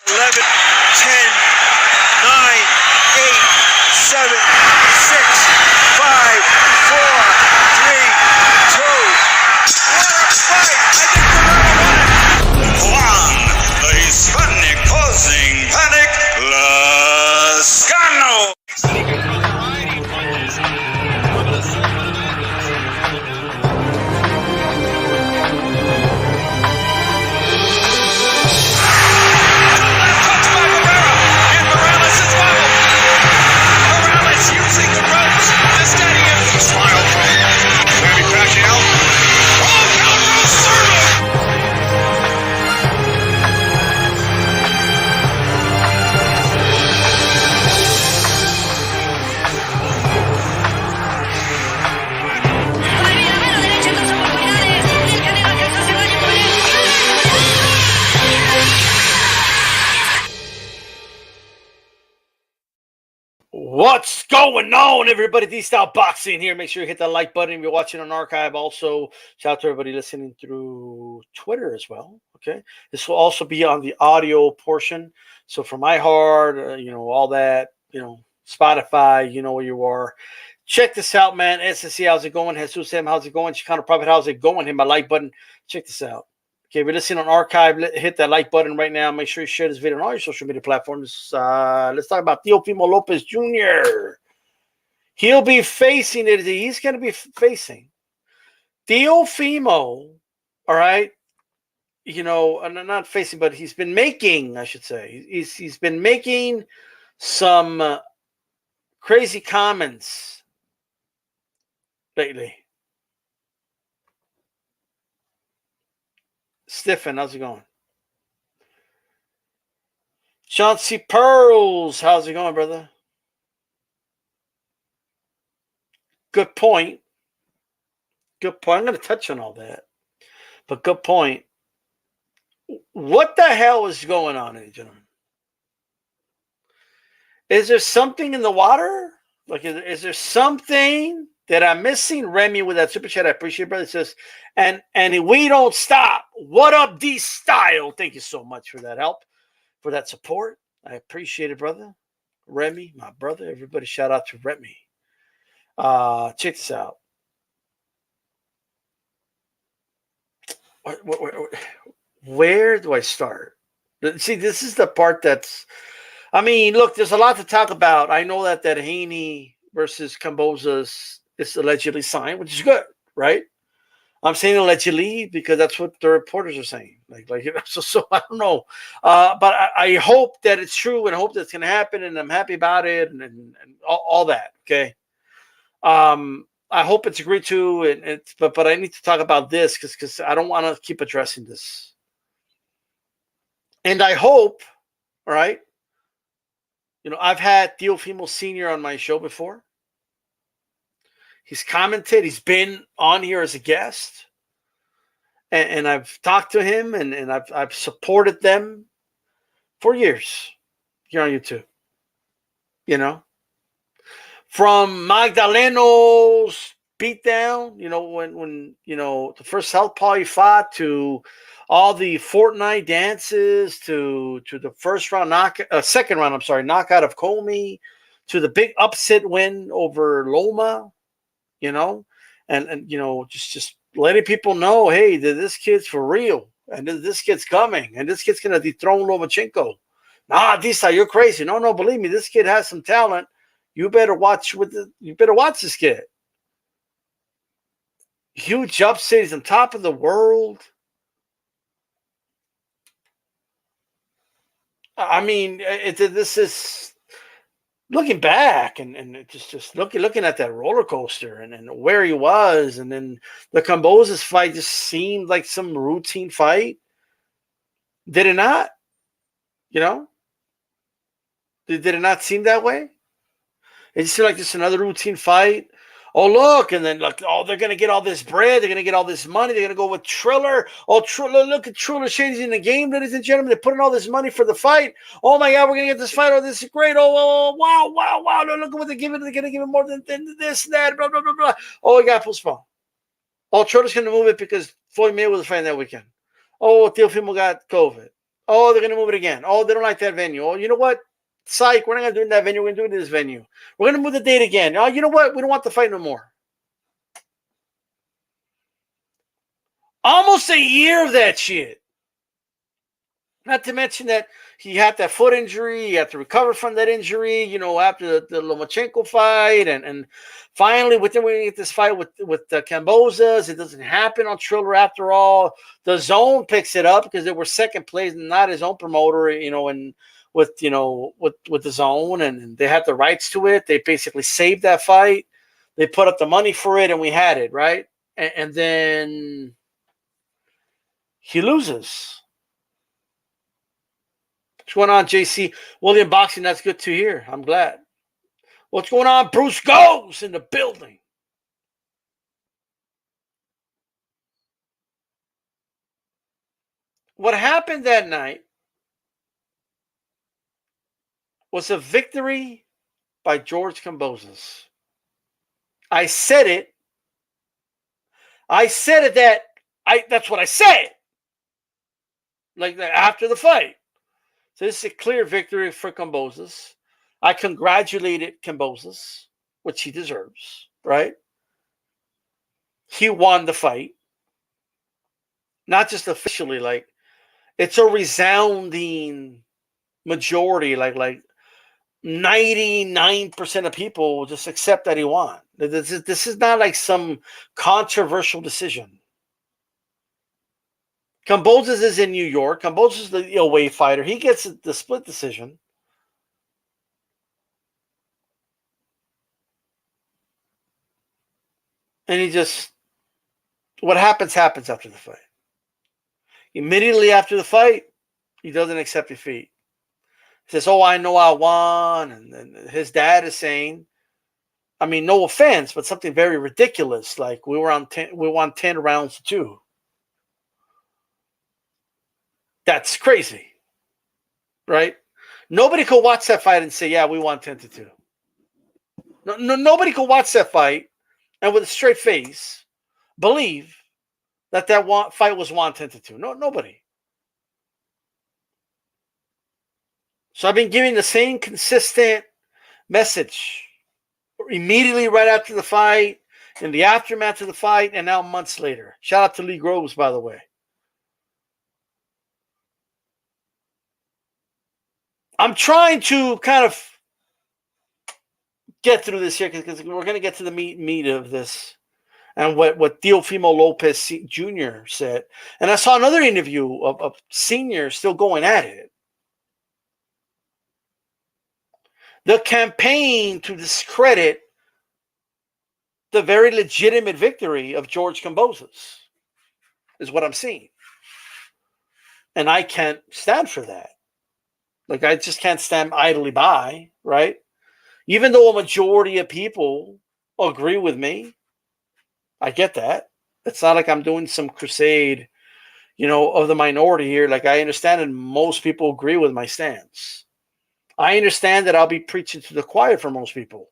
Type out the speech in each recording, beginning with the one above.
11, 10, 9, 8, 7, 6, 5, 4, 3, 2. What a fight! I think the winner won it. Juan, the Hispanic causing panic, Lascano. What's going on, everybody? DSTYLE Boxing here. Make sure you hit that like button if you're watching on archive. Also, shout out to everybody listening through Twitter as well. Okay, this will also be on the audio portion. So for iHeart, all that, Spotify, you know where you are. Check this out, man. SSC, how's it going? Jesus M, how's it going? Chicano Prophet, how's it going? Hit my like button. Check this out. Okay, if you're listening on archive, hit that like button right now. Make sure you share this video on all your social media platforms. Let's talk about Teofimo Lopez Jr. He'll be facing it. He's going to be facing Teofimo, all right? Not facing, but he's been making, I should say. He's been making some crazy comments lately. Stiffen, how's it going? Chauncey Pearls, how's it going, brother? Good point. Good point. I'm going to touch on all that. But good point. What the hell is going on, gentlemen? Is there something in the water? Like, is there something that I'm missing? Remy with that super chat, I appreciate it, brother. It says, and we don't stop. What up, DSTYLE? Thank you so much for that help, for that support. I appreciate it, brother. Remy, my brother. Everybody shout out to Remy. Check this out. Where do I start? See, this is the part that's, look, there's a lot to talk about. I know that Haney versus Kambosos is allegedly signed, which is good, right? I'm saying allegedly because that's what the reporters are saying. So I don't know. But I hope that it's true and I hope that's going to happen, and I'm happy about it and all that, okay? I hope it's agreed to, but I need to talk about this because I don't want to keep addressing this. And I hope, all right, I've had Teofimo Sr. on my show before. He's commented. He's been on here as a guest. And I've talked to him, and I've supported them for years here on YouTube. From Magdaleno's beatdown, when the first Southpaw he fought, to all the Fortnite dances, to the second round, knockout of Comey, to the big upset win over Loma, and just letting people know, hey, this kid's for real, and this kid's coming, and this kid's gonna dethrone Lomachenko. Nah, Disa, you're crazy. No, believe me, this kid has some talent. You better watch this kid. Huge upset. He's on top of the world. This is looking back and just looking at that roller coaster and where he was, and then the Kambosos fight just seemed like some routine fight. Did it not? Did it not seem that way? It just seemed like just another routine fight. Oh, look, and then they're going to get all this bread. They're going to get all this money. They're going to go with Triller. Oh, Triller, look at Triller changing the game, ladies and gentlemen. They're putting all this money for the fight. Oh, my God, we're going to get this fight. Oh, this is great. Oh, wow. No, look at what they're giving. They're going to give it more than this and that, blah, blah, blah, blah. Oh, we got postponed. Oh, Triller's going to move it because Floyd Mayweather was fighting that weekend. Oh, Teofimo got COVID. Oh, they're going to move it again. Oh, they don't like that venue. Oh, you know what? Psych, we're not going to do it in that venue. We're going to do it in this venue. We're going to move the date again. Oh, you know what? We don't want the fight no more. Almost a year of that shit. Not to mention that he had that foot injury. He had to recover from that injury, after the Lomachenko fight. And finally, within we get this fight with the Kambosos, it doesn't happen on Triller after all. The Zone picks it up because they were second place, not his own promoter, and with the Zone, and they had the rights to it. They basically saved that fight. They put up the money for it, and we had it, right? And then he loses. What's going on, JC? William Boxing, that's good to hear. I'm glad. What's going on? Bruce Goes in the building. What happened that night was a victory by George Kambosos. I said it. That's what I said. Like after the fight. So this is a clear victory for Kambosos. I congratulated Kambosos, which he deserves, right? He won the fight. Not just officially, like it's a resounding majority, like 99% of people just accept that he won. This is not like some controversial decision. Kambosos is in New York. Kambosos is the away fighter. He gets the split decision. And what happens after the fight. Immediately after the fight, he doesn't accept defeat. He says, "Oh, I know I won." And his dad is saying, I mean, no offense, but something very ridiculous. Like we won 10 rounds to 2. That's crazy, right? Nobody could watch that fight and say, "Yeah, we won 10-2." Nobody could watch that fight and with a straight face believe that fight was won 10-2. No, nobody. So I've been giving the same consistent message immediately right after the fight, in the aftermath of the fight, and now months later. Shout out to Lee Groves, by the way. I'm trying to kind of get through this here because we're going to get to the meat of this and what Teofimo Lopez Jr. said. And I saw another interview of seniors still going at it. The campaign to discredit the very legitimate victory of George Kambosos is what I'm seeing. And I can't stand for that. Like, I just can't stand idly by, right? Even though a majority of people agree with me, I get that. It's not like I'm doing some crusade, of the minority here. Like, I understand that most people agree with my stance. I understand that I'll be preaching to the choir for most people.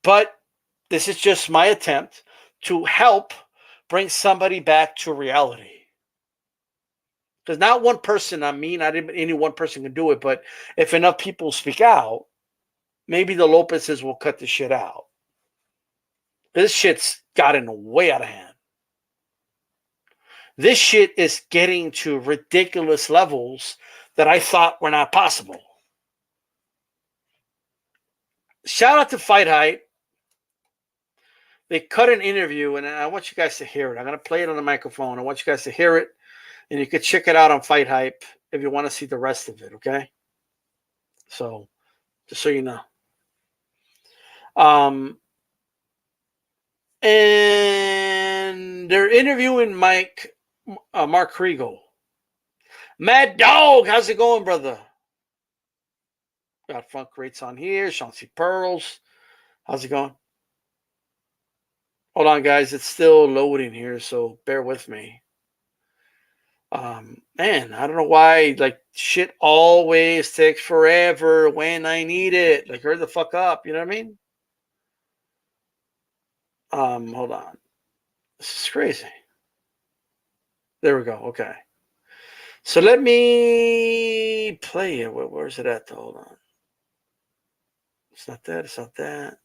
But this is just my attempt to help bring somebody back to reality. Because not one person, not any one person can do it, but if enough people speak out, maybe the Lopez's will cut this shit out. This shit's gotten way out of hand. This shit is getting to ridiculous levels that I thought were not possible. Shout out to Fight Hype. They cut an interview, and I want you guys to hear it. I'm going to play it on the microphone. I want you guys to hear it, and you can check it out on Fight Hype if you want to see the rest of it, okay? So, just so you know. And they're interviewing Mark Kriegel. Mad Dog, how's it going, brother? Got Funk Rates on here. Chauncey Pearls. How's it going? Hold on, guys. It's still loading here, so bear with me. Man, I don't know why, like, shit always takes forever when I need it. Like, hurry the fuck up, you know what I mean? Hold on. This is crazy. There we go. Okay. So let me play it. Where's it at? Hold on. It's not that. It's not that.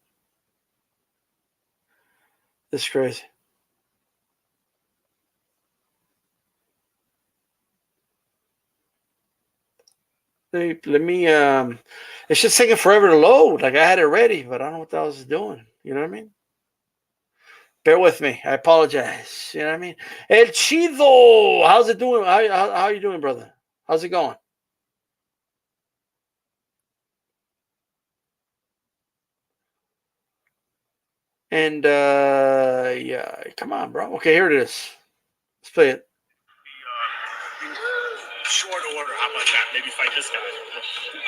This is crazy. Let me. It's just taking forever to load. Like I had it ready, but I don't know what the hell it's doing. You know what I mean? Bear with me. I apologize. You know what I mean? El Chido, how's it doing? How are you doing, brother? How's it going? And yeah, come on, bro. Okay, here it is. Let's play it. Short order, how about that? Maybe fight this guy.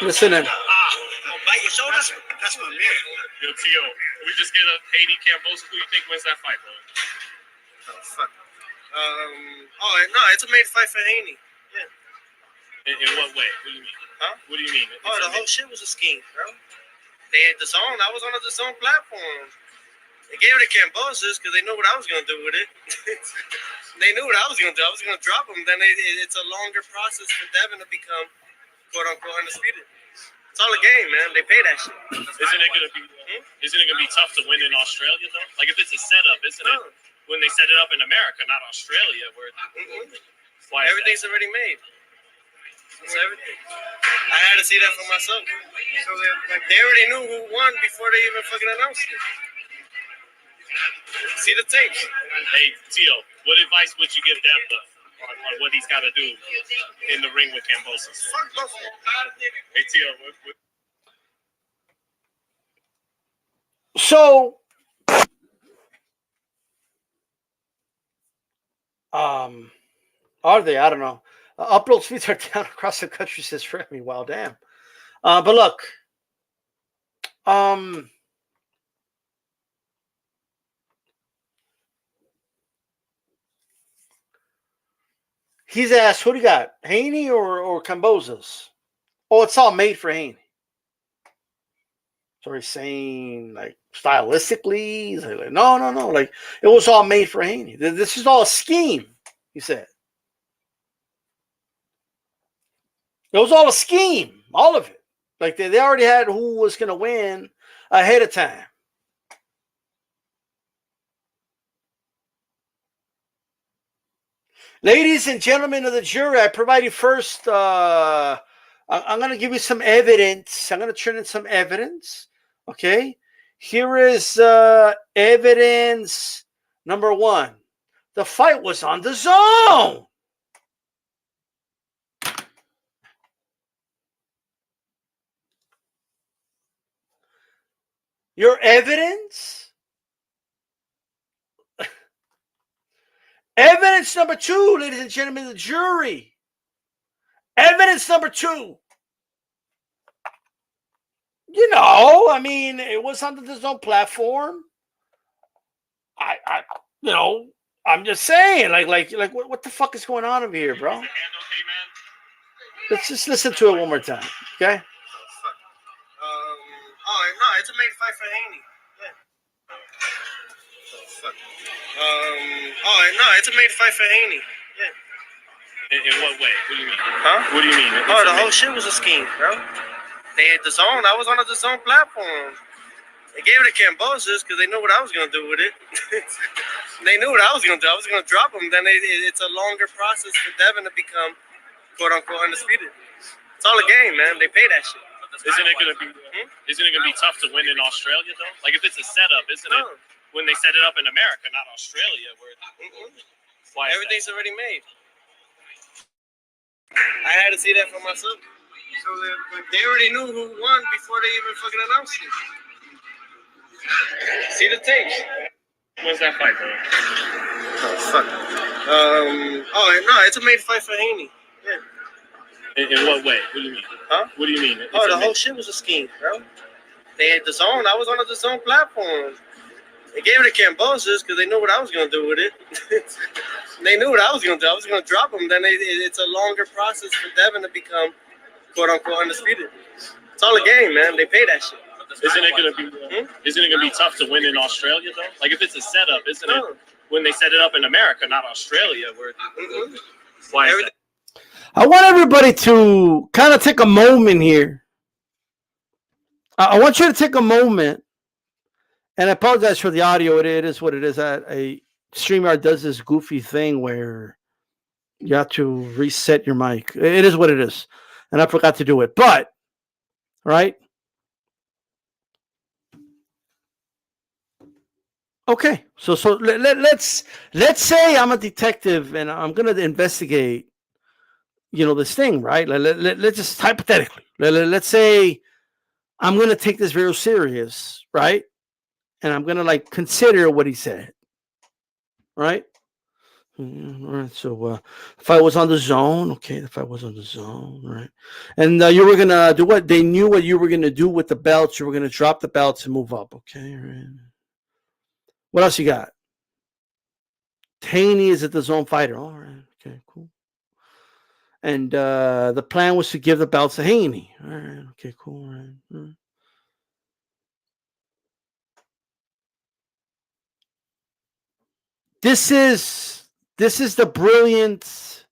Listen in. Bite your shoulder? That's my man. Yo, Tio, we just get a Haiti Kambosos. Who you think wins that fight, bro? Oh, fuck. No, it's a made fight for Haney. Yeah. In what way? What do you mean? Huh? What do you mean? Oh, the whole shit was a scheme, bro. They had the zone. I was on the zone platform. They gave it to Kambosos because they knew what I was going to do with it. They knew what I was going to do. I was going to drop them. Then it's a longer process for Devin to become, quote-unquote, undisputed. It's all a game, man. They pay that shit. Isn't it gonna be tough to win in Australia though? Like if it's a setup, isn't it? When they set it up in America, not Australia, where why everything's already made. It's everything. I had to see that for myself. So they already knew who won before they even fucking announced it. See the tapes. Hey, Tio, what advice would you give Dev on what he's got to do in the ring with Kambosos? Fuck both of them. Hey, Tio, what So, are they? I don't know. Upload speeds are down across the country, says Remy. Wow, damn. But look, he's asked, who do you got, Haney or Kambosos? Oh, it's all made for Haney. So he's saying, like, stylistically, he's like, no. Like, it was all made for Haney. This is all a scheme, he said. It was all a scheme, all of it. Like, they already had who was going to win ahead of time. Ladies and gentlemen of the jury, I provided first, I'm going to give you some evidence. I'm going to turn in some evidence. Okay. Here is evidence number one. The fight was on the zone. Your evidence? Evidence number two, ladies and gentlemen of the jury. Evidence number two. You know, I mean, it was on the DAZN platform. I'm just saying, like, what the fuck is going on over here, bro? Let's just listen to it one more time, okay? No, it's a made fight for Haney. Yeah. No, it's a made fight for Haney. Yeah. in what way? What do you mean? Huh? What do you mean? Oh, the whole shit was a scheme, bro. They had the zone. I was on the DAZN platform. They gave it to Kambosos because they knew what I was going to do with it. They knew what I was going to do. I was going to drop them. Then it's a longer process for Devin to become, quote-unquote, undisputed. It's all a game, man. They pay that shit. Isn't it gonna be tough to win in Australia though? Like if it's a setup, isn't it? When they set it up in America, not Australia, where why everything's already made. I had to see that for myself. So they already knew who won before they even fucking announced it. See the tapes. When's that fight, bro? Oh, fuck. No, it's a made fight for Haney. Yeah. In what way? What do you mean? Huh? What do you mean? Oh, the whole shit was a scheme, bro. They had the zone. I was on the DAZN platform. They gave it to Kambosos because they knew what I was going to do with it. They knew what I was going to do. I was going to drop them. Then it's a longer process for Devin to become, quote-unquote, undisputed. It's all a game, man. They pay that shit. Isn't it gonna be tough to win in Australia though? Like if it's a setup, isn't it? when they set it up in America, not Australia. Where why is that? I want everybody to kind of take a moment here. I want you to take a moment, and I apologize for the audio. It is what it is. StreamYard does this goofy thing where you have to reset your mic. It is what it is, and I forgot to do it. But right, okay. So let's say I'm a detective and I'm gonna investigate, this thing, right? Let's just hypothetically. Let's say I'm gonna take this very serious, right? And I'm gonna consider what he said, right? All right. So if I was on the zone, okay. If I was on the zone, right? And you were gonna do what? They knew what you were gonna do with the belts. You were gonna drop the belts and move up, okay? Right. What else you got? Haney is at the zone fighter. All right. Okay. Cool. And the plan was to give the belts to Haney. All right. Okay. Cool. All right. All right. This is the brilliant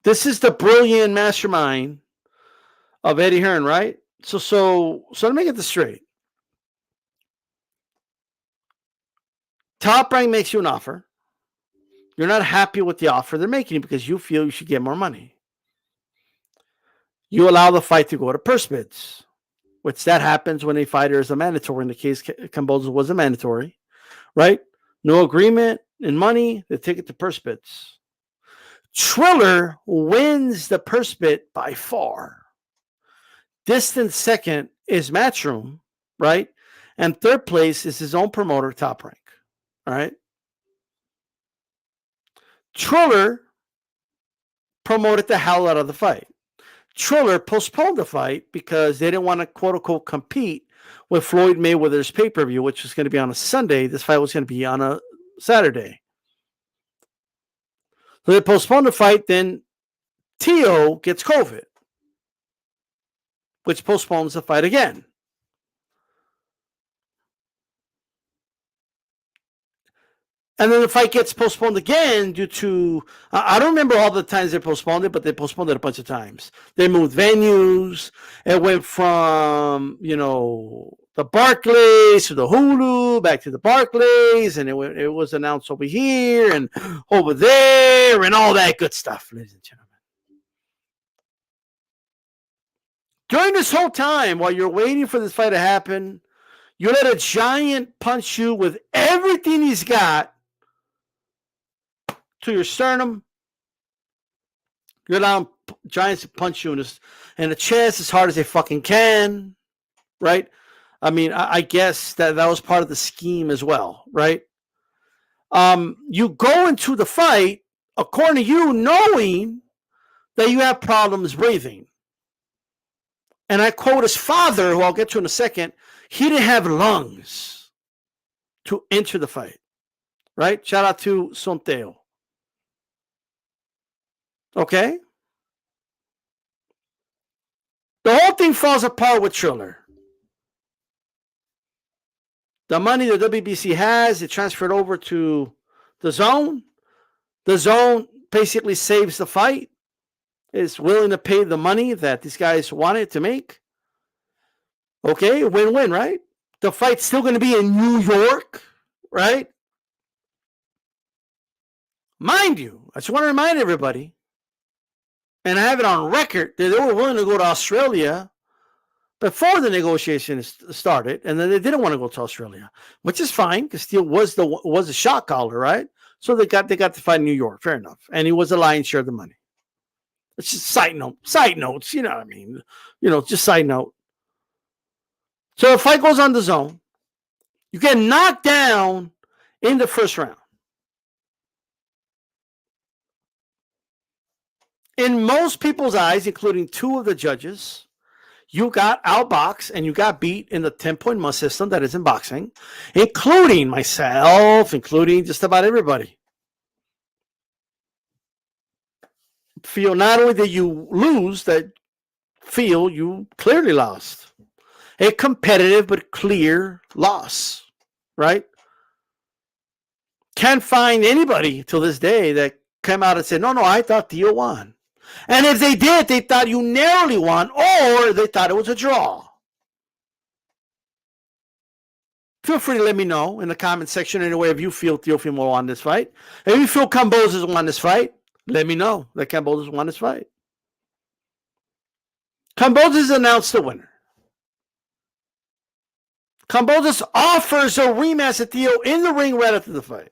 this is the brilliant mastermind of Eddie Hearn, right? So let me get this straight. Top Rank makes you an offer. You're not happy with the offer they're making because you feel you should get more money. You allow the fight to go to purse bids, which that happens when a fighter is a mandatory. In the case Kambosos was a mandatory, right? No agreement in money, they take it to purse bids. Triller wins the purse bid by far. Distant second is Matchroom, right? And third place is his own promoter, Top Rank, all right? Triller promoted the hell out of the fight. Triller postponed the fight because they didn't want to, quote unquote, compete with Floyd Mayweather's pay-per-view, which was going to be on a Sunday. This fight was going to be on a Saturday. So they postponed the fight. Then Teo gets COVID, which postpones the fight again. And then the fight gets postponed again due to, I don't remember all the times they postponed it, but they postponed it a bunch of times. They moved venues. It went from, the Barclays to the Hulu, back to the Barclays, and it was announced over here and over there and all that good stuff, ladies and gentlemen. During this whole time, while you're waiting for this fight to happen, you let a giant punch you with everything he's got to your sternum. You allow giants to punch you in the chest as hard as they fucking can, right? I mean, I guess that was part of the scheme as well, right? You go into the fight, according to you, knowing that you have problems breathing. And I quote his father, who I'll get to in a second, he didn't have lungs to enter the fight, right? Shout out to Sonteo. Okay? The whole thing falls apart with Triller. The money the WBC has, it transferred over to the Zone. The Zone basically saves the fight. Is willing to pay the money that these guys wanted to make. Okay, win-win, right? The fight's still going to be in New York, right? Mind you, I just want to remind everybody, and I have it on record, that they were willing to go to Australia before the negotiations started, and then they didn't want to go to Australia, which is fine because Steele was a shot caller, right? So they got to fight in New York, fair enough, and he was the lion's share of the money. It's just side notes, you know what I mean? Just side note. So the fight goes on the Zone. You get knocked down in the first round. In most people's eyes, including two of the judges, you got outboxed and you got beat in the 10-point must system that is in boxing, including myself, including just about everybody. Feel not only did you lose, that feel you clearly lost. a competitive but clear loss, right? Can't find anybody till this day that came out and said, no, I thought Theo won. And if they did, they thought you narrowly won, or they thought it was a draw. Feel free to let me know in the comment section anyway if you feel Teofimo won this fight. If you feel Kambosos won this fight, let me know that Kambosos won this fight. Kambosos announced the winner. Kambosos offers a rematch to Theo in the ring right after the fight.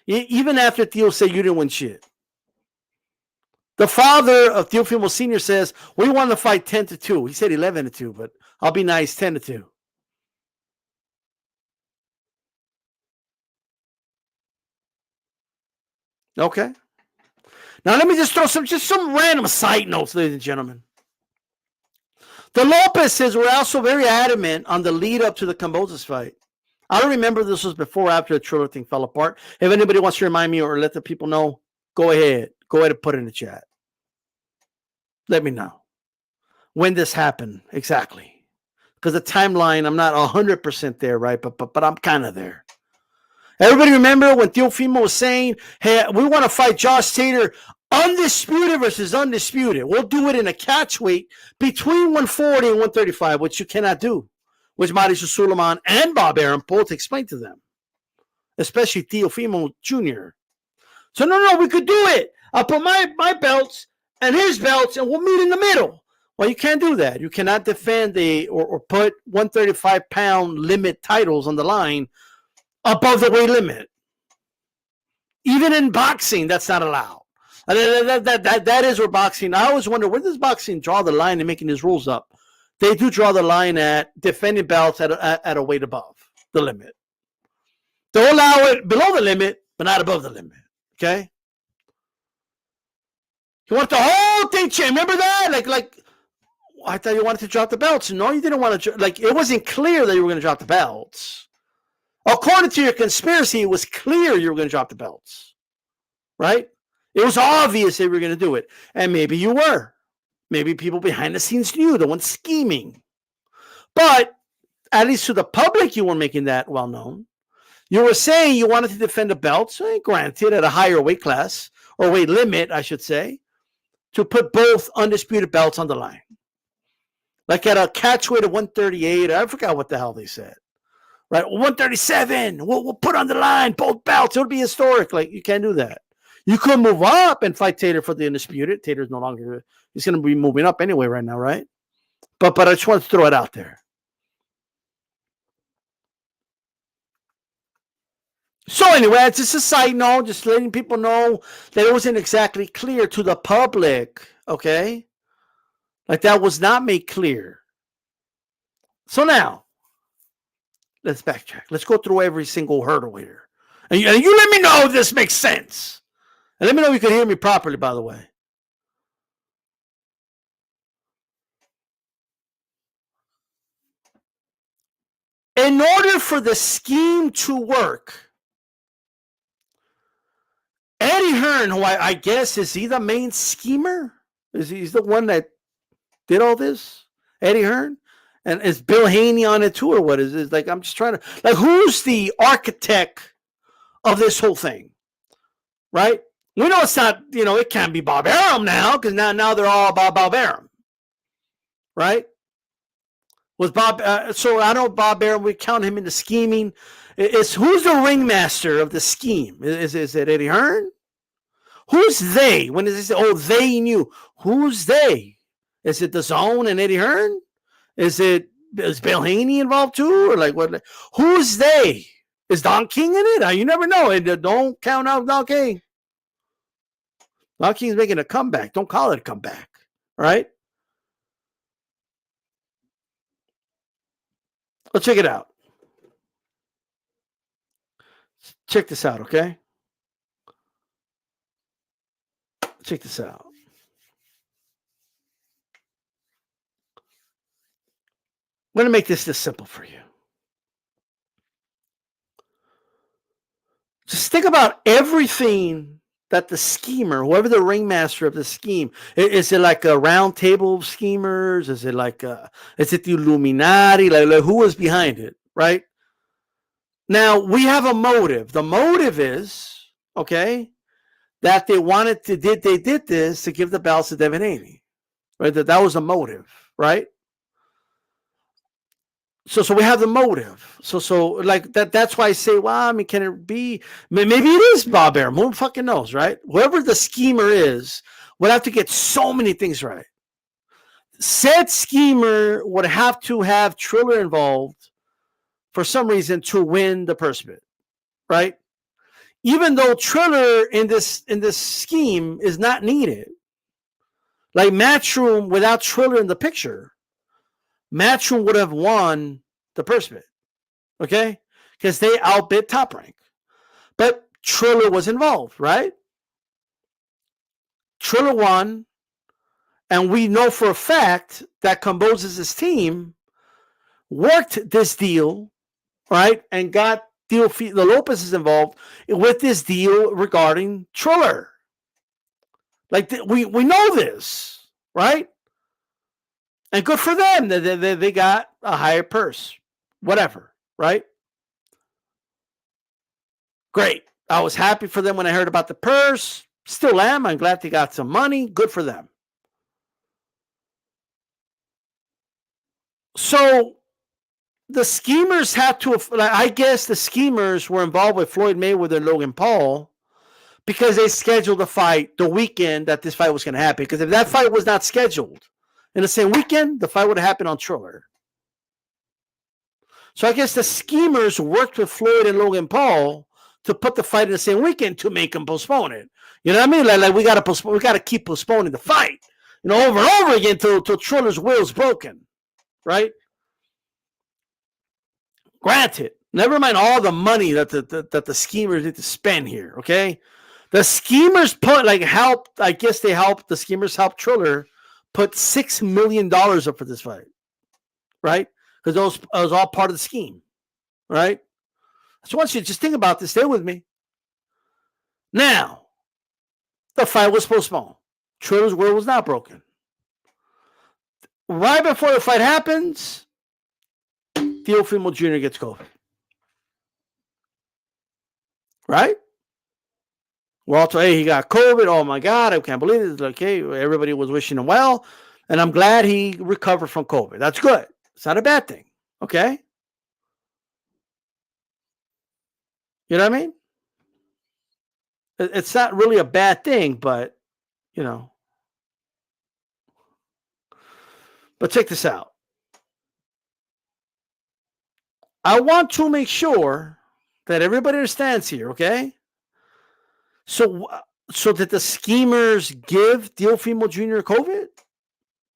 Even after Theo said you didn't win shit. The father of Teofimo Sr. says, we won the fight 10-2. He said 11-2, but I'll be nice, 10-2. Okay. Now let me just throw some random side notes, ladies and gentlemen. The Lopez's were also very adamant on the lead up to the Kambosos fight. I don't remember if this was before or after the Triller thing fell apart. If anybody wants to remind me or let the people know, go ahead. Go ahead and put it in the chat. Let me know when this happened exactly. Because the timeline, I'm not 100% there, right? But I'm kind of there. Everybody remember when Teofimo was saying, hey, we want to fight Josh Taylor undisputed versus undisputed. We'll do it in a catch weight between 140 and 135, which you cannot do, which Mauricio Suleiman and Bob Arum both explained to them, especially Teofimo Jr. So, no, we could do it. I'll put my belts and his belts, and we'll meet in the middle. Well, you can't do that. You cannot defend or put 135-pound limit titles on the line above the weight limit. Even in boxing, that's not allowed. That is where boxing. I always wonder, where does boxing draw the line in making these rules up? They do draw the line at defending belts at a weight above the limit. They'll allow it below the limit, but not above the limit. Okay? You want the whole thing changed. Remember that? Like, I thought you wanted to drop the belts. No, you didn't want to. Like, it wasn't clear that you were going to drop the belts. According to your conspiracy, it was clear you were going to drop the belts. Right? It was obvious they were going to do it. And maybe you were. Maybe people behind the scenes knew, the ones scheming. But at least to the public, you weren't making that well known. You were saying you wanted to defend the belts, granted, at a higher weight class, or weight limit, I should say, to put both undisputed belts on the line. Like at a catch weight of 138, I forgot what the hell they said. Right? 137, we'll put on the line both belts. It'll be historic. Like, you can't do that. You could move up and fight Taylor for the undisputed. Taylor's no longer, he's going to be moving up anyway right now, right? But I just want to throw it out there. So anyway, it's just a side note, just letting people know that it wasn't exactly clear to the public, okay? Like, that was not made clear. So now, let's backtrack. Let's go through every single hurdle here. And you let me know if this makes sense. And let me know if you can hear me properly, by the way. In order for the scheme to work, Eddie Hearn, who I guess, is he the main schemer? Is he the one that did all this? Eddie Hearn? And is Bill Haney on it too, or what is it? Like, I'm just trying to, like, who's the architect of this whole thing? Right? We know it's not, it can't be Bob Arum now, because now they're all about Bob Arum. Right? Was Bob, so I know Bob Arum, we count him into scheming. Who's the ringmaster of the scheme? Is it Eddie Hearn? Who's they? When is this? Oh, they knew. Who's they? Is it the Zone and Eddie Hearn? Is Bill Haney involved too? Or like what? Who's they? Is Don King in it? You never know. Don't count out Don King. Don King's making a comeback. Don't call it a comeback. All right? Let's check it out. Check this out, okay? Check this out. I'm going to make this simple for you. Just think about everything that the schemer, whoever the ringmaster of the scheme, is it like a round table of schemers? Is it like is it the Illuminati? Like who was behind it, right? Now we have a motive. The motive is, okay, that they wanted to they did this to give the ballots to Devin Haney, right? That was a motive, right? So we have the motive. So like that's why I say, well, I mean, can it be? Maybe it is Bob Arum. Who fucking knows, right? Whoever the schemer is would have to get so many things right. Said schemer would have to have Triller involved for some reason to win the purse bid, right? Even though Triller in this scheme is not needed. Like Matchroom without Triller in the picture, Matchroom would have won the purse bid, okay? Because they outbid Top Rank. But Triller was involved, right? Triller won, and we know for a fact that Kambosos' team worked this deal, right? And got Teofimo Lopez involved with this deal regarding Triller. Like, we know this, right? And good for them. They got a higher purse. Whatever, right? Great. I was happy for them when I heard about the purse. Still am. I'm glad they got some money. Good for them. So the schemers had to, I guess the schemers were involved with Floyd Mayweather and Logan Paul because they scheduled a fight the weekend that this fight was going to happen. Because if that fight was not scheduled in the same weekend, the fight would have happened on Triller. So I guess the schemers worked with Floyd and Logan Paul to put the fight in the same weekend to make them postpone it. You know what I mean? Like we got to keep postponing the fight, over and over again till Triller's will's broken, right? Granted, never mind all the money that the schemers need to spend here. Okay, the schemers helped. I guess they helped. The schemers helped Triller put $6 million up for this fight, right? Because those was all part of the scheme, right? So once you just think about this, stay with me. Now, the fight was postponed. Triller's will was not broken. Right before the fight happens, Teofimo Jr. gets COVID. Right? We're all told, hey, he got COVID. Oh my God, I can't believe it. Okay, everybody was wishing him well. And I'm glad he recovered from COVID. That's good. It's not a bad thing. Okay? You know what I mean? It's not really a bad thing, but, But check this out. I want to make sure that everybody understands here, okay? So did the schemers give Teofimo Jr. COVID?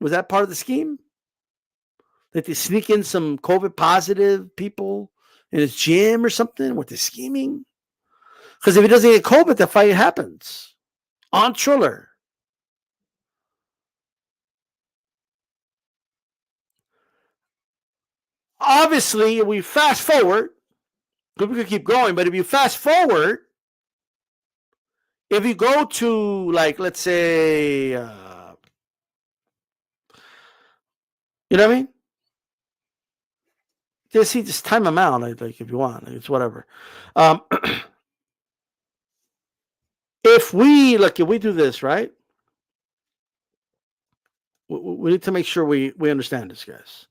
Was that part of the scheme? Did they sneak in some COVID positive people in his gym or something? Were they scheming? Because if he doesn't get COVID, the fight happens on Triller. Obviously, we fast forward. We could keep going, but if you fast forward, if you go to, like, let's say, you know what I mean? Just time them out, like if you want, it's whatever. If we do this, right? We need to make sure we understand this, guys.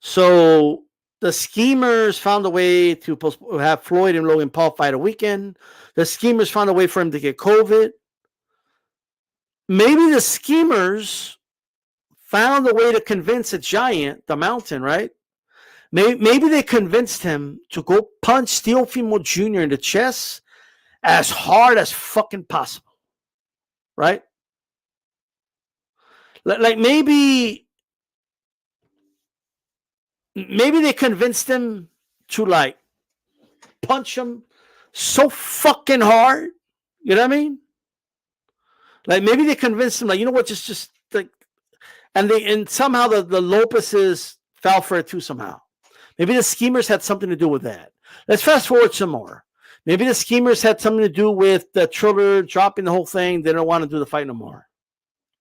So the schemers found a way to have Floyd and Logan Paul fight a weekend. The schemers found a way for him to get COVID. Maybe the schemers found a way to convince a giant, the Mountain, right? Maybe they convinced him to go punch Teofimo Jr. in the chest as hard as fucking possible, right? Like maybe they convinced him to like punch him so fucking hard. You know what I mean? Like maybe they convinced him, like, you know what, just like, and somehow the Lopez's fell for it too somehow. Maybe the schemers had something to do with that. Let's fast forward some more. Maybe the schemers had something to do with the Triller dropping the whole thing. They don't want to do the fight no more,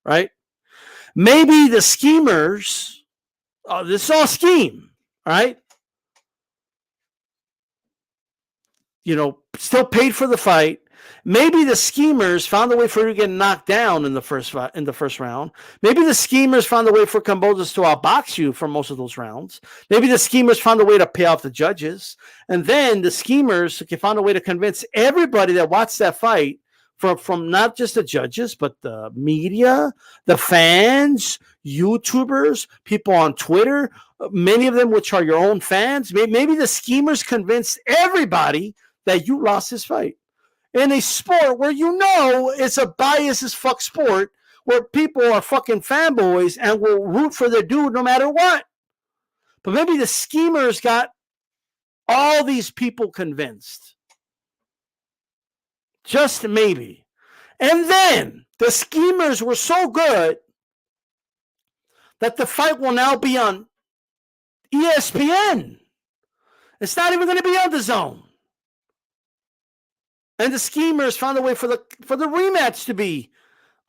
right? Maybe the schemers, this is all scheme, right? Still paid for the fight. Maybe the schemers found a way for you to get knocked down in the first round. Maybe the schemers found a way for Kambosos to outbox you for most of those rounds. Maybe the schemers found a way to pay off the judges. And then the schemers found a way to convince everybody that watched that fight, from not just the judges, but the media, the fans, YouTubers, people on Twitter, many of them which are your own fans. Maybe the schemers convinced everybody that you lost this fight. In a sport where it's a bias as fuck sport, where people are fucking fanboys and will root for their dude no matter what. But maybe the schemers got all these people convinced. Just maybe. And then the schemers were so good that the fight will now be on ESPN. It's not even going to be on the Zone. And the schemers found a way for the rematch to be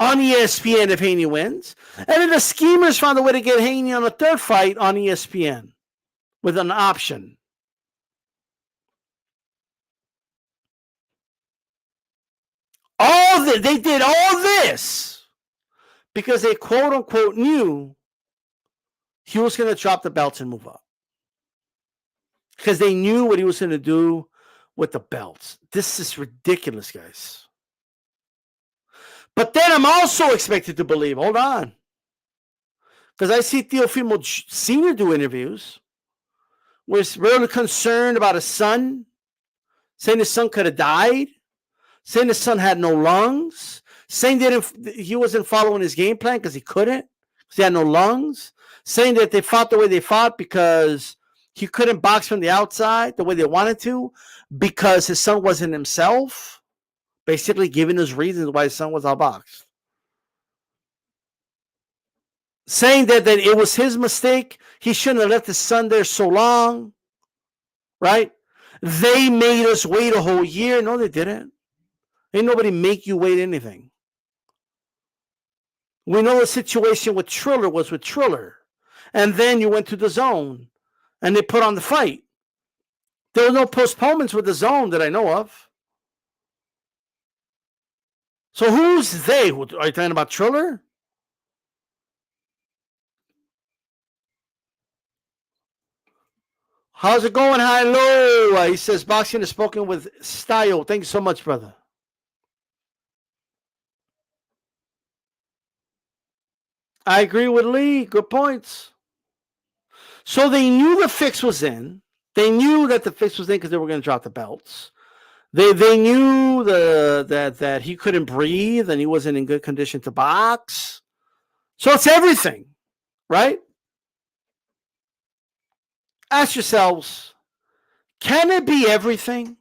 on ESPN if Haney wins. And then the schemers found a way to get Haney on a third fight on ESPN with an option. They did all this because they quote unquote knew he was going to drop the belts and move up. Because they knew what he was going to do with the belts. This is ridiculous, guys. But then I'm also expected to believe, hold on, because I see Teofimo Sr. do interviews where he's really concerned about his son, saying his son could have died, saying his son had no lungs, saying that he wasn't following his game plan because he couldn't, because he had no lungs, saying that they fought the way they fought because he couldn't box from the outside the way they wanted to because his son wasn't himself, basically giving us reasons why his son was outboxed. Saying that it was his mistake. He shouldn't have left his son there so long, right? They made us wait a whole year. No, they didn't. Ain't nobody make you wait anything. We know the situation with Triller was with Triller. And then you went to the Zone and they put on the fight. There were no postponements with the Zone that I know of. So who's they? Are you talking about Triller? How's it going? Hello. He says boxing is spoken with style. Thank you so much, brother. I agree with Lee. Good points. So they knew the fix was in. They knew that the fix was in because they were going to drop the belts. They knew that he couldn't breathe and he wasn't in good condition to box. So it's everything, right? Ask yourselves, can it be everything?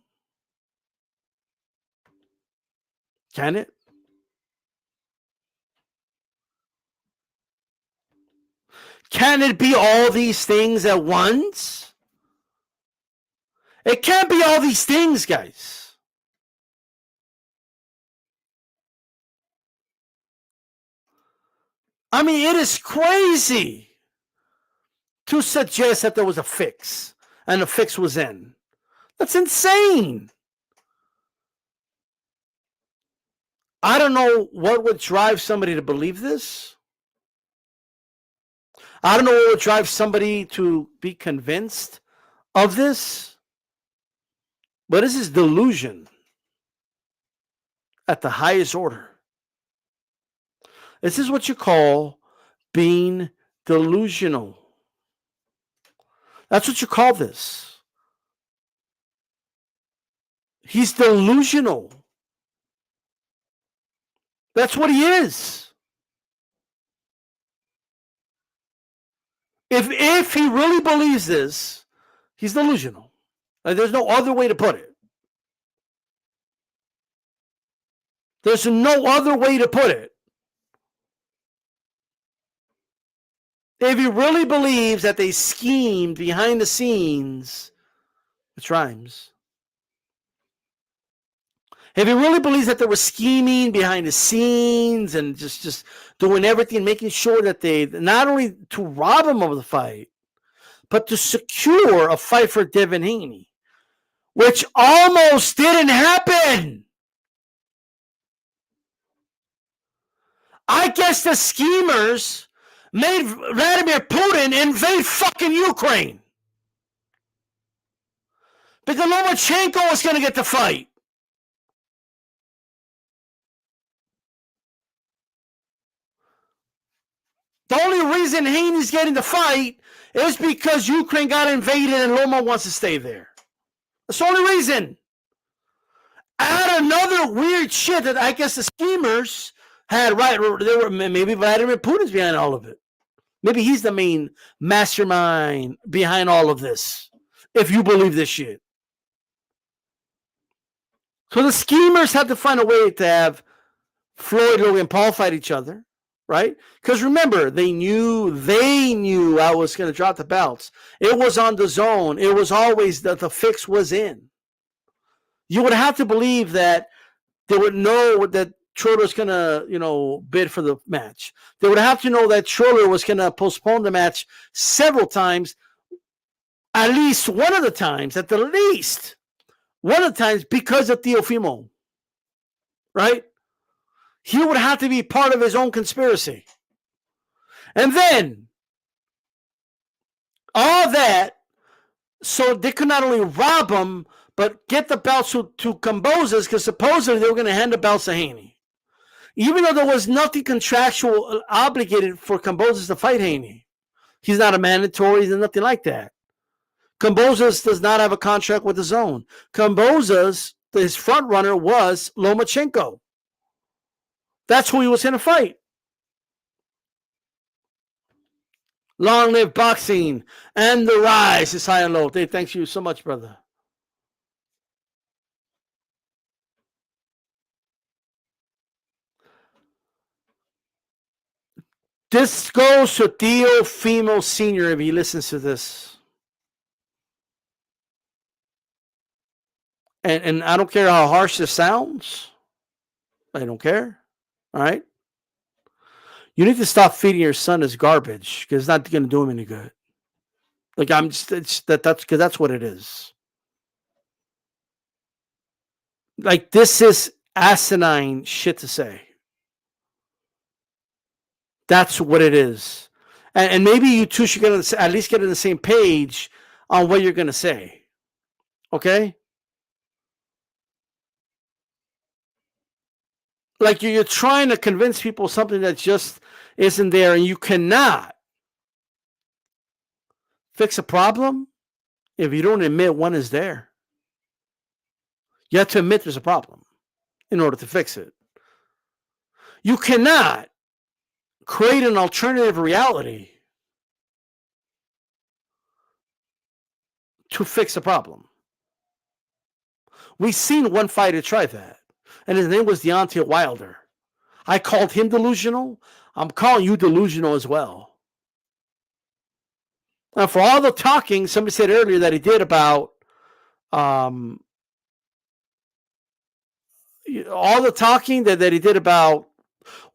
Can it? Can it be all these things at once? It can't be all these things, guys. I mean, it is crazy to suggest that there was a fix and the fix was in. That's insane. I don't know what would drive somebody to believe this. I don't know what would drive somebody to be convinced of this. But this is delusion at the highest order. This is what you call being delusional. That's what you call this. He's delusional. That's what he is. If he really believes this, he's delusional. There's no other way to put it. There's no other way to put it. If he really believes that they schemed behind the scenes, which rhymes, If he really believes that they were scheming behind the scenes and just doing everything, making sure that they not only to rob him of the fight, but to secure a fight for Devin Haney, which almost didn't happen. I guess the schemers made Vladimir Putin invade fucking Ukraine because Lomachenko was going to get the fight. The only reason Haney's getting the fight is because Ukraine got invaded and Loma wants to stay there. That's the only reason. Add another weird shit that I guess the schemers had, right? They were, maybe Vladimir Putin's behind all of it. Maybe he's the main mastermind behind all of this, if you believe this shit. So the schemers had to find a way to have Floyd, Logan Paul fight each other, right? Because remember, they knew I was going to drop the belts. It was on the zone. It was always that the fix was in. You would have to believe that they would know that Troller's going to, bid for the match. They would have to know that Troller was going to postpone the match several times, at least one of the times, because of Teofimo, right? He would have to be part of his own conspiracy. And then, all that, so they could not only rob him, but get the belts to Kambosos, because supposedly they were going to hand the belts to Haney. Even though there was nothing contractual obligated for Kambosos to fight Haney. He's not a mandatory, there's nothing like that. Kambosos does not have a contract with the zone. Kambosos, his front runner was Lomachenko. That's who he was going to fight. Long live boxing and the rise is high and low. Dave, thanks you so much, brother. This goes to Teofimo Sr. if he listens to this. And I don't care how harsh this sounds. I don't care. All right? You need to stop feeding your son this garbage because it's not going to do him any good. Like that's because that's what it is. Like this is asinine shit to say. That's what it is. And maybe you two should at least get on the same page on what you're going to say. Okay? Like you're trying to convince people something that just isn't there, and you cannot fix a problem if you don't admit one is there. You have to admit there's a problem in order to fix it. You cannot create an alternative reality to fix a problem. We've seen one fighter try that, and his name was Deontay Wilder. I called him delusional. I'm calling you delusional as well. Now, for all the talking, somebody said earlier that he did about all the talking that he did about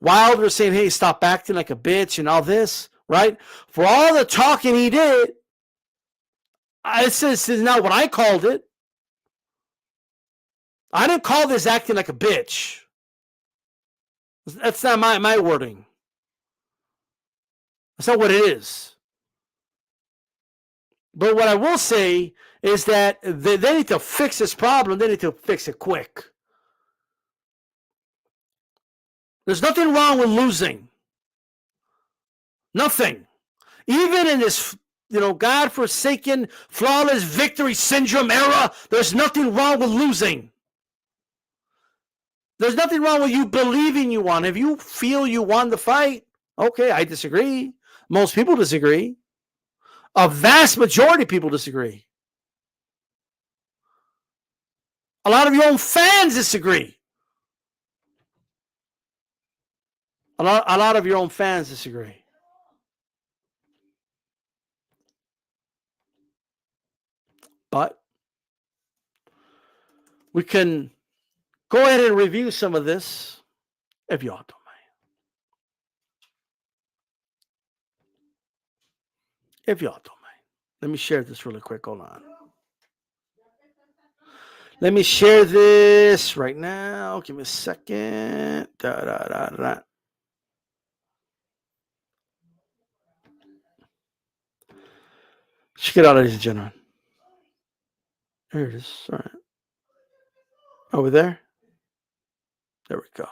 Wilder saying, hey, stop acting like a bitch and all this, right? For all the talking he did, this is not what I called it. I didn't call this acting like a bitch. That's not my wording. That's not what it is. But what I will say is that they need to fix this problem. They need to fix it quick. There's nothing wrong with losing. Nothing. Even in this, godforsaken, flawless victory syndrome era, there's nothing wrong with losing. There's nothing wrong with you believing you won. If you feel you won the fight, okay, I disagree. Most people disagree. A vast majority of people disagree. A lot of your own fans disagree. A lot of your own fans disagree. But we can go ahead and review some of this if y'all don't mind. If y'all don't mind. Let me share this really quick. Hold on. Let me share this right now. Give me a second. Check it out, ladies and gentlemen. There it is. All right. Over there. There we go.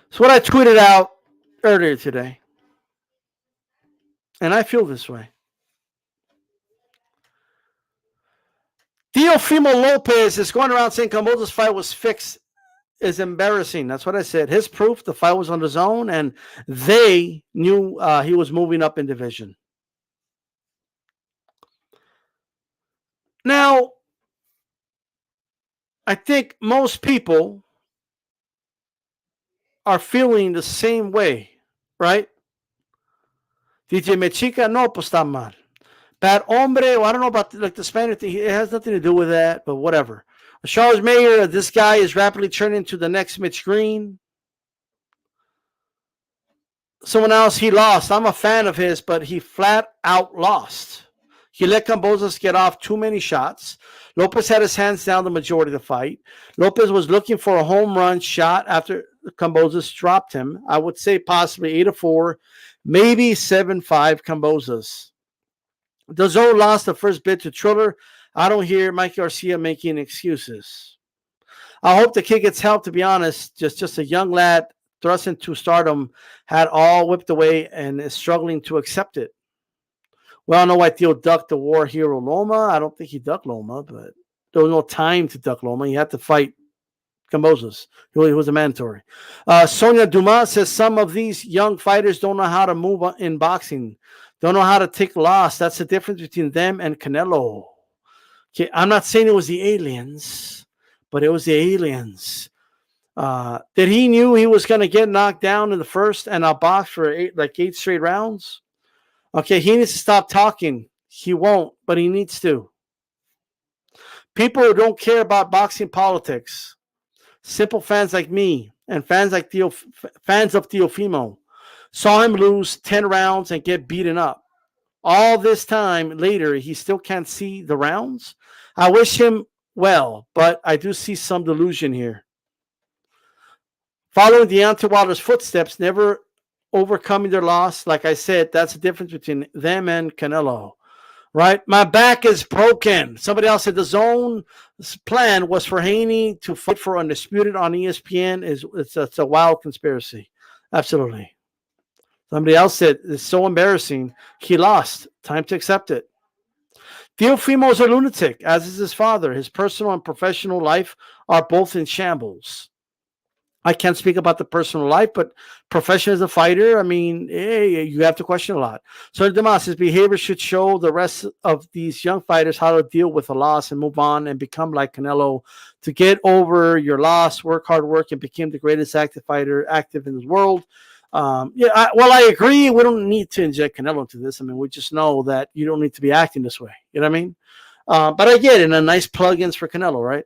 It's what I tweeted out earlier today. And I feel this way. Teofimo Lopez is going around saying Kambosos' fight was fixed. Is embarrassing. That's what I said. His proof, the fight was on his own, and they knew he was moving up in division. Now, I think most people are feeling the same way, right? DJ Mexica, no, pues está mal. Bad hombre, well, I don't know about the Spanish thing. It has nothing to do with that, but whatever. Charles Mayer, this guy is rapidly turning into the next Mitch Green. Someone else, he lost. I'm a fan of his, but he flat out lost. He let Kambosos get off too many shots. Lopez had his hands down the majority of the fight. Lopez was looking for a home run shot after Kambosos dropped him. I would say possibly 8-4, maybe 7-5 Kambosos. DAZN lost the first bid to Triller. I don't hear Mike Garcia making excuses. I hope the kid gets help, to be honest. Just a young lad thrust into stardom, had all whipped away and is struggling to accept it. We all know why Theo ducked the war hero Loma. I don't think he ducked Loma, but there was no time to duck Loma. He had to fight Kambosos. He was a mandatory. Sonia Dumas says some of these young fighters don't know how to move in boxing. Don't know how to take loss. That's the difference between them and Canelo. Okay, I'm not saying it was the aliens, but it was the aliens. That he knew he was going to get knocked down in the first and outboxed for 8 straight rounds. Okay, he needs to stop talking. He won't, but he needs to. People who don't care about boxing politics, simple fans like me and fans like fans of Teofimo, saw him lose 10 rounds and get beaten up. All this time later, he still can't see the rounds. I wish him well, but I do see some delusion here. Following Deontay Wilder's footsteps, never overcoming their loss. Like I said, that's the difference between them and Canelo. Right? My back is broken. Somebody else said the DAZN's plan was for Haney to fight for Undisputed on ESPN. It's a wild conspiracy. Absolutely. Somebody else said it's so embarrassing. He lost. Time to accept it. Teofimo is a lunatic, as is his father. His personal and professional life are both in shambles. I can't speak about the personal life, but profession as a fighter, I mean, hey, you have to question a lot. So Damas, his behavior should show the rest of these young fighters how to deal with a loss and move on and become like Canelo. To get over your loss, work hard, and become the greatest active fighter active in this world. I agree. We don't need to inject Canelo into this. I mean, we just know that you don't need to be acting this way. You know what I mean? But I get it. And a nice plugins for Canelo, right?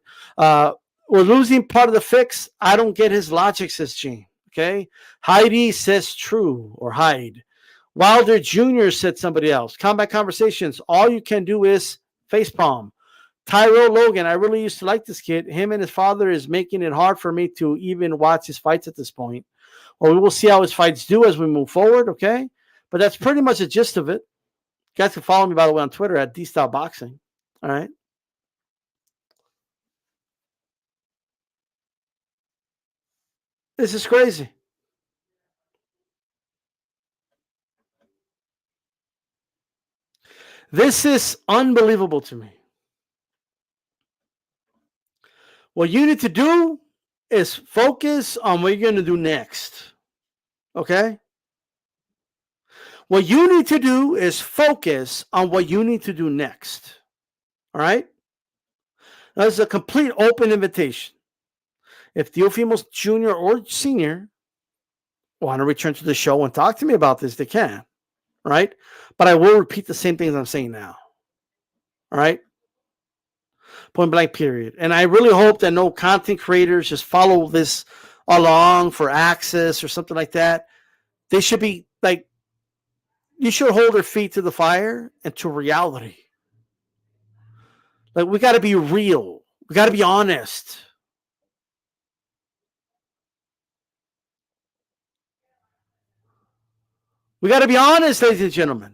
We're losing part of the fix. I don't get his logic, says Gene. Okay. Heidi says true, or Hyde. Wilder Jr. said somebody else. Combat Conversations. All you can do is facepalm. Tyrell Logan. I really used to like this kid. Him and his father is making it hard for me to even watch his fights at this point. Well, we will see how his fights do as we move forward. Okay. But that's pretty much the gist of it. You guys can follow me, by the way, on Twitter at DSTYLE Boxing. All right. This is crazy. This is unbelievable to me. What you need to do is focus on what you're going to do next. Okay? What you need to do is focus on what you need to do next. All right? Now, this is a complete open invitation. If Teofimo Jr. or Sr. want to return to the show and talk to me about this, they can. Right? But I will repeat the same things I'm saying now. All right? Point blank, period. And I really hope that no content creators just follow this along for access or something like that. They should be like, you should hold their feet to the fire and to reality. Like, we got to be real. We got to be honest. We got to be honest, ladies and gentlemen.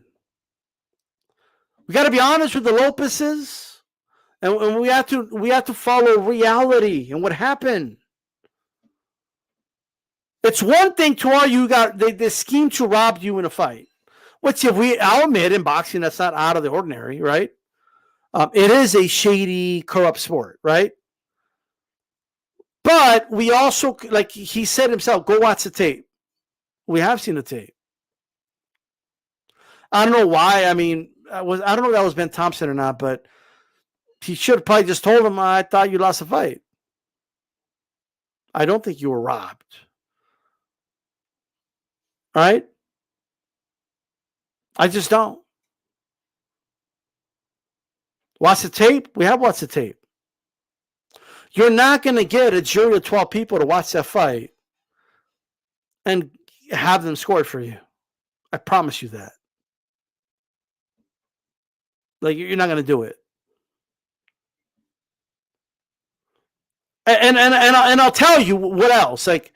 We got to be honest with the Lopez's, and we have to follow reality and what happened. It's one thing to all you got they scheme to rob you in a fight, which I'll admit in boxing that's not out of the ordinary, right? It is a shady, corrupt sport, right? But we also, like he said himself, go watch the tape. We have seen the tape. I don't know why. I mean, I don't know if that was Ben Thompson or not, but he should have probably just told him, I thought you lost the fight. I don't think you were robbed. All right? I just don't. Watch the tape? We have watched the tape. You're not going to get a jury of 12 people to watch that fight and have them score it for you. I promise you that. Like, you're not going to do it. And I'll tell you what else. Like,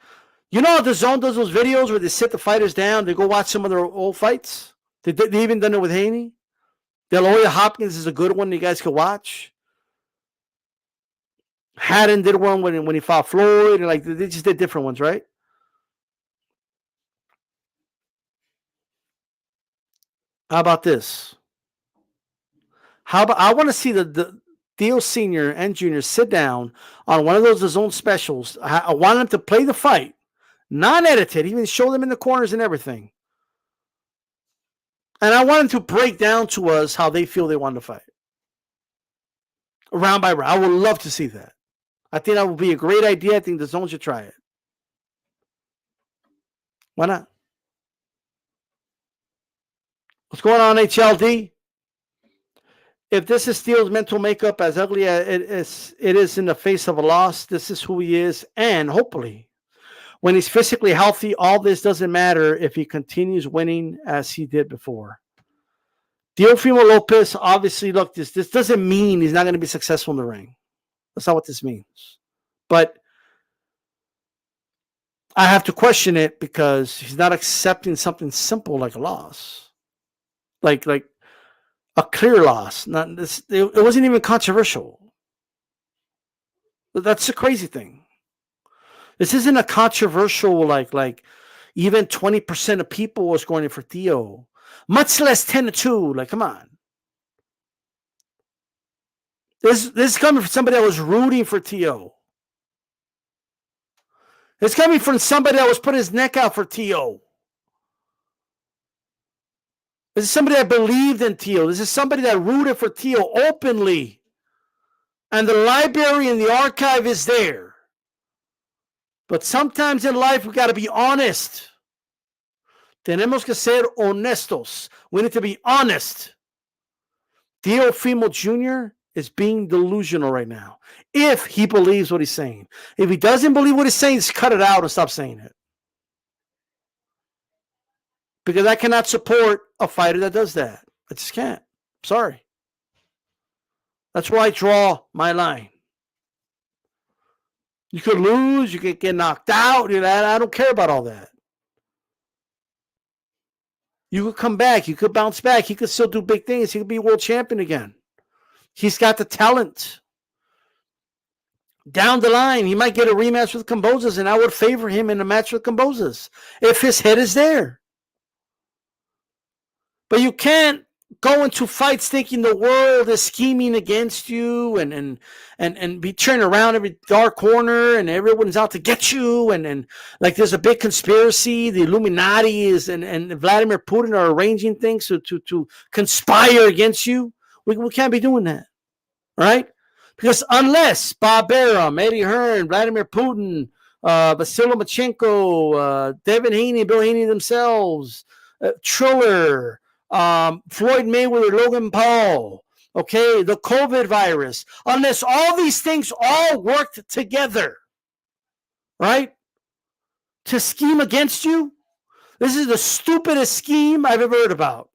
you know how the Zone does those videos where they sit the fighters down, they go watch some of their old fights? They even done it with Haney. De La Hoya Hopkins is a good one you guys could watch. Haddon did one when he fought Floyd, and like they just did different ones, right? How about this? I want to see the Theo Senior and Junior sit down on one of those DAZN specials. I want them to play the fight, non-edited, even show them in the corners and everything. And I want them to break down to us how they feel they want to fight. Round by round. I would love to see that. I think that would be a great idea. I think DAZN should try it. Why not? What's going on, HLD? If this is Steele's mental makeup, as ugly as it is in the face of a loss, this is who he is. And hopefully, when he's physically healthy, all this doesn't matter if he continues winning as he did before. Teofimo Lopez, obviously, look, this doesn't mean he's not going to be successful in the ring. That's not what this means. But I have to question it because he's not accepting something simple like a loss. Like a clear loss. Not this. It wasn't even controversial. That's the crazy thing. This isn't a controversial like even 20% of people was going in for Theo, much less 10-2. Like, come on. This is coming from somebody that was rooting for Theo. It's coming from somebody that was putting his neck out for Theo. This is somebody that believed in Theo. This is somebody that rooted for Theo openly. And the library and the archive is there. But sometimes in life, we got to be honest. Tenemos que ser honestos. We need to be honest. Teofimo Jr. is being delusional right now. If he believes what he's saying. If he doesn't believe what he's saying, just cut it out and stop saying it. Because I cannot support a fighter that does that. I just can't. Sorry. That's where I draw my line. You could lose. You could get knocked out. You know, I don't care about all that. You could come back. You could bounce back. He could still do big things. He could be world champion again. He's got the talent. Down the line, he might get a rematch with Kambosos, and I would favor him in a match with Kambosos if his head is there. But you can't go into fights thinking the world is scheming against you and be turning around every dark corner and everyone's out to get you and like there's a big conspiracy. The Illuminati is and Vladimir Putin are arranging things to conspire against you. We can't be doing that, right? Because unless Bob Arum, Eddie Hearn, Vladimir Putin, Vasily Lomachenko, Devin Haney, Bill Haney themselves, Triller, Floyd Mayweather, Logan Paul, Okay, the COVID virus, unless all these things all worked together, right, to scheme against you, this is the stupidest scheme I've ever heard about.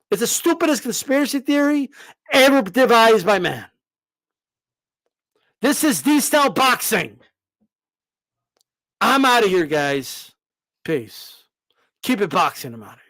It's the stupidest conspiracy theory ever devised by man. This is DSTYLE Boxing. I'm out of here, guys. Peace. Keep it boxing. I'm out of here.